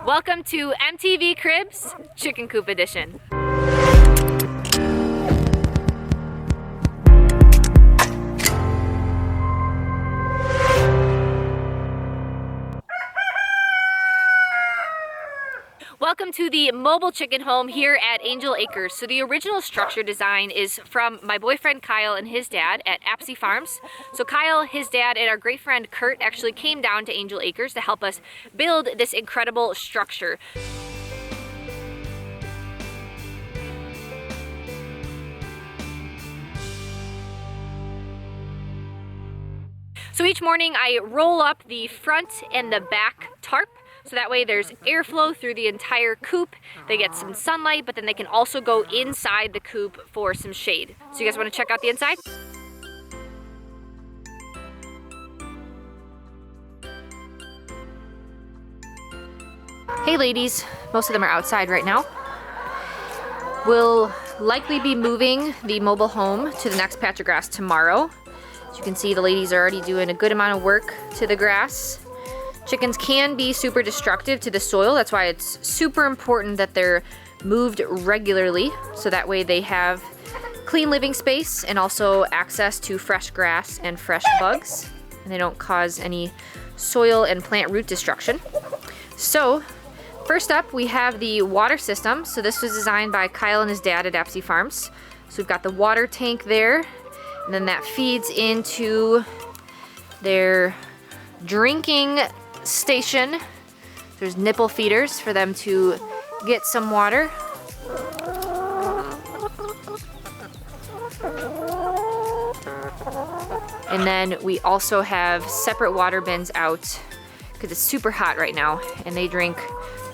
Welcome to MTV Cribs, Chicken Coop Edition. Welcome to the mobile chicken home here at Angel Acres. So the original structure design is from my boyfriend Kyle and his dad at Apsey Farms. So Kyle, his dad, and our great friend Curt actually came down to Angel Acres to help us build this incredible structure. So each morning I roll up the front and the back tarp. So that way there's airflow through the entire coop. They get some sunlight, but then they can also go inside the coop for some shade. So you guys want to check out the inside? Hey ladies, most of them are outside right now. We'll likely be moving the mobile home to the next patch of grass tomorrow. As you can see, the ladies are already doing a good amount of work to the grass. Chickens can be super destructive to the soil. That's why it's super important that they're moved regularly, so that way they have clean living space and also access to fresh grass and fresh bugs, and they don't cause any soil and plant root destruction. So first up, we have the water system. So this was designed by Kyle and his dad at Apsey Farms. So we've got the water tank there, and then that feeds into their drinking station. There's nipple feeders for them to get some water. And then we also have separate water bins out because it's super hot right now and they drink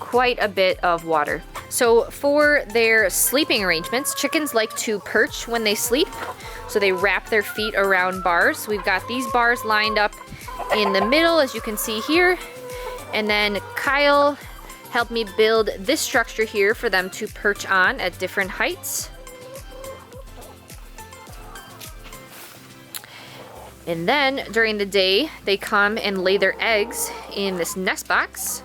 quite a bit of water. So for their sleeping arrangements, chickens like to perch when they sleep. So they wrap their feet around bars. We've got these bars lined up in the middle, as you can see here. And then Kyle helped me build this structure here for them to perch on at different heights. And then during the day, they come and lay their eggs in this nest box.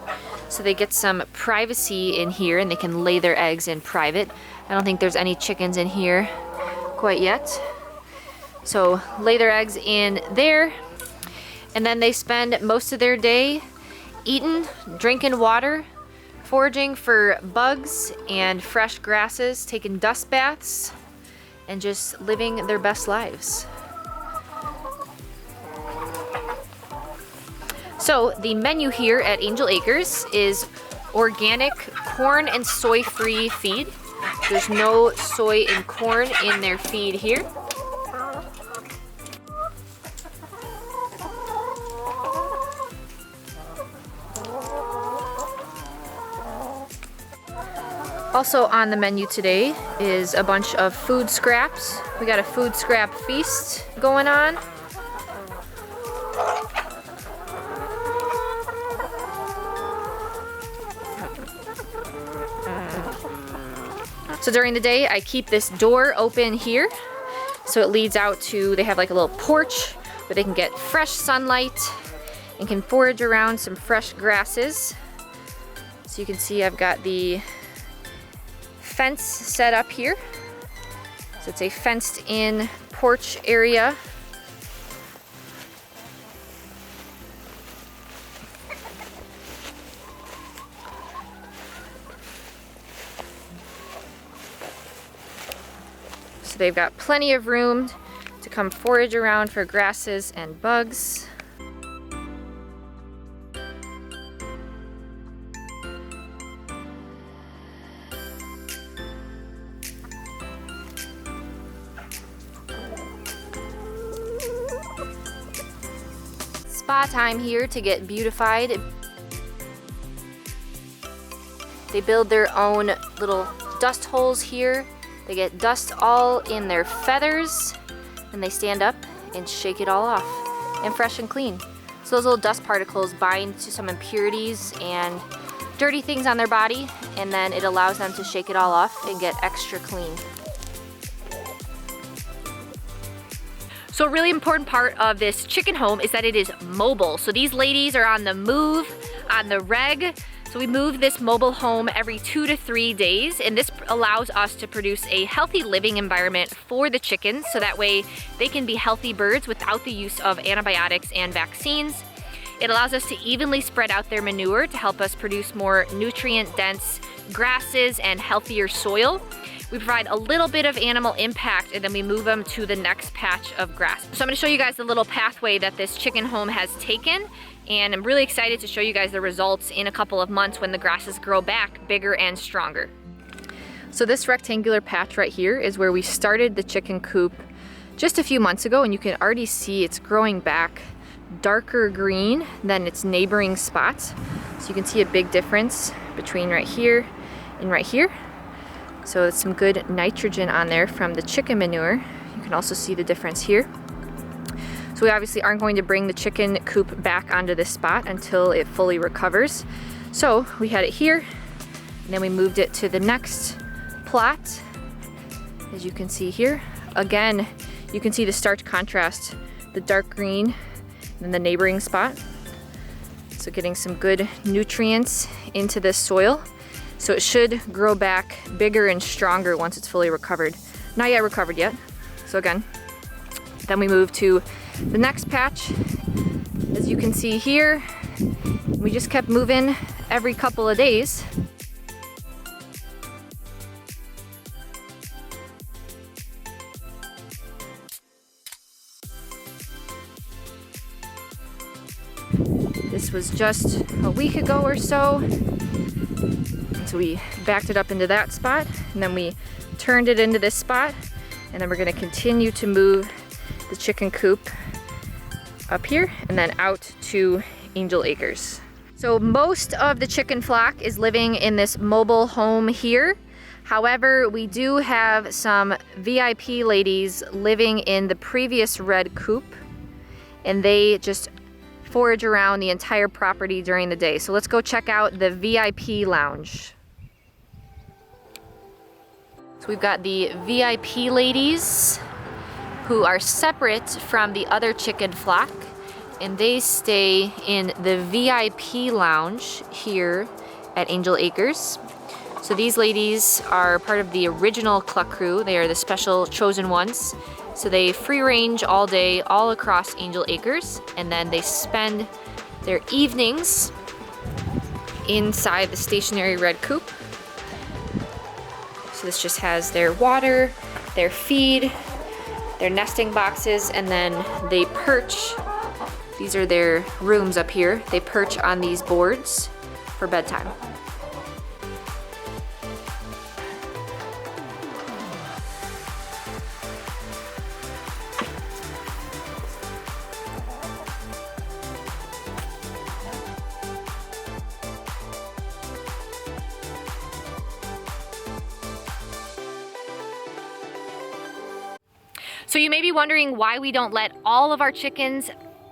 So they get some privacy in here and they can lay their eggs in private. I don't think there's any chickens in here quite yet. So lay their eggs in there. And then they spend most of their day eating, drinking water, foraging for bugs and fresh grasses, taking dust baths, and just living their best lives. So the menu here at Angel Acres is organic corn and soy-free feed. There's no soy and corn in their feed here. Also on the menu today is a bunch of food scraps. We got a food scrap feast going on. So during the day, I keep this door open here. So it leads out to, they have like a little porch where they can get fresh sunlight and can forage around some fresh grasses. So you can see I've got the fence set up here. So it's a fenced in porch area. So they've got plenty of room to come forage around for grasses and bugs. Spa time here to get beautified. They build their own little dust holes here. They get dust all in their feathers and they stand up and shake it all off, and fresh and clean. So those little dust particles bind to some impurities and dirty things on their body, and then it allows them to shake it all off and get extra clean. So a really important part of this chicken home is that it is mobile. So these ladies are on the move, on the reg. So So we move this mobile home every 2 to 3 days, and this allows us to produce a healthy living environment for the chickens, so that way they can be healthy birds without the use of antibiotics and vaccines. It allows us to evenly spread out their manure to help us produce more nutrient-dense grasses and healthier soil. We provide a little bit of animal impact, and then we move them to the next patch of grass. So I'm gonna show you guys the little pathway that this chicken home has taken, and I'm really excited to show you guys the results in a couple of months when the grasses grow back bigger and stronger. So this rectangular patch right here is where we started the chicken coop just a few months ago, and you can already see it's growing back darker green than its neighboring spots. So you can see a big difference between right here and right here. So it's some good nitrogen on there from the chicken manure. You can also see the difference here. So we obviously aren't going to bring the chicken coop back onto this spot until it fully recovers. So we had it here, and then we moved it to the next plot, as you can see here. Again, you can see the stark contrast, the dark green and the neighboring spot. So getting some good nutrients into this soil. So it should grow back bigger and stronger once it's fully recovered. Not yet recovered yet. So again, then we move to the next patch. As you can see here, we just kept moving every couple of days. This was just a week ago or so. So we backed it up into that spot, and then we turned it into this spot, and then we're gonna continue to move the chicken coop up here and then out to Angel Acres. So most of the chicken flock is living in this mobile home here. However, we do have some VIP ladies living in the previous red coop, and they just forage around the entire property during the day. So let's go check out the VIP lounge. So we've got the VIP ladies who are separate from the other chicken flock, and they stay in the VIP lounge here at Angel Acres. So these ladies are part of the original cluck crew. They are the special chosen ones. So they free range all day, all across Angel Acres, and then they spend their evenings inside the stationary red coop. So this just has their water, their feed, their nesting boxes, and then they perch. These are their rooms up here. They perch on these boards for bedtime. So you may be wondering why we don't let all of our chickens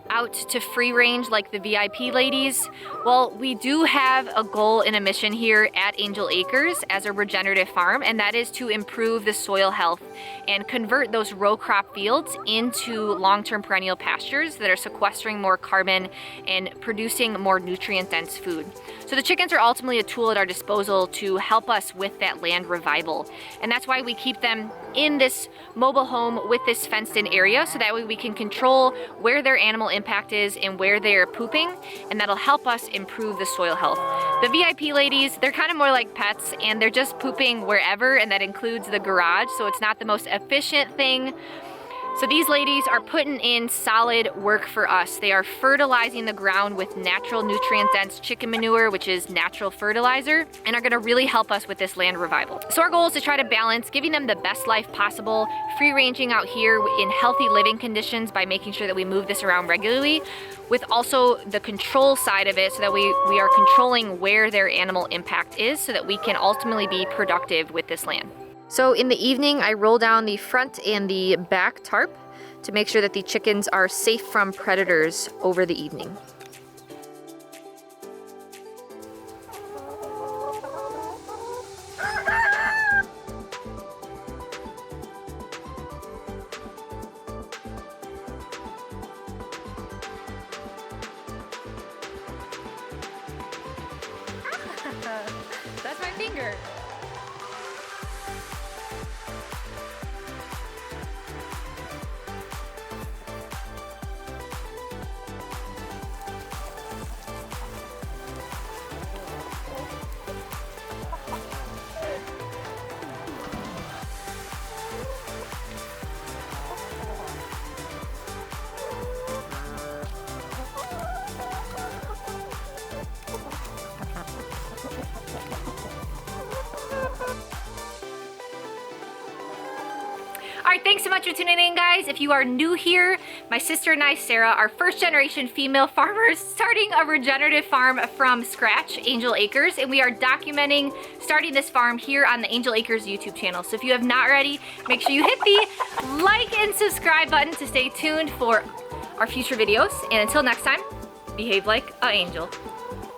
out to free range like the VIP ladies. Well, we do have a goal and a mission here at Angel Acres as a regenerative farm, and that is to improve the soil health and convert those row crop fields into long-term perennial pastures that are sequestering more carbon and producing more nutrient-dense food. So the chickens are ultimately a tool at our disposal to help us with that land revival. And that's why we keep them in this mobile home with this fenced-in area, so that way we can control where their animal impact is and where they're pooping, and that'll help us improve the soil health. The VIP ladies, they're kind of more like pets, and they're just pooping wherever, and that includes the garage, so it's not the most efficient thing. So these ladies are putting in solid work for us. They are fertilizing the ground with natural nutrient-dense chicken manure, which is natural fertilizer, and are gonna really help us with this land revival. So our goal is to try to balance giving them the best life possible, free-ranging out here in healthy living conditions by making sure that we move this around regularly, with also the control side of it, so that we are controlling where their animal impact is, so that we can ultimately be productive with this land. So in the evening, I roll down the front and the back tarp to make sure that the chickens are safe from predators over the evening. longer. All right, thanks so much for tuning in, guys. If you are new here, my sister and I, Sarah, are first generation female farmers starting a regenerative farm from scratch, Angel Acres, and we are documenting starting this farm here on the Angel Acres YouTube channel. So if you have not already, make sure you hit the like and subscribe button to stay tuned for our future videos. And until next time, behave like an angel.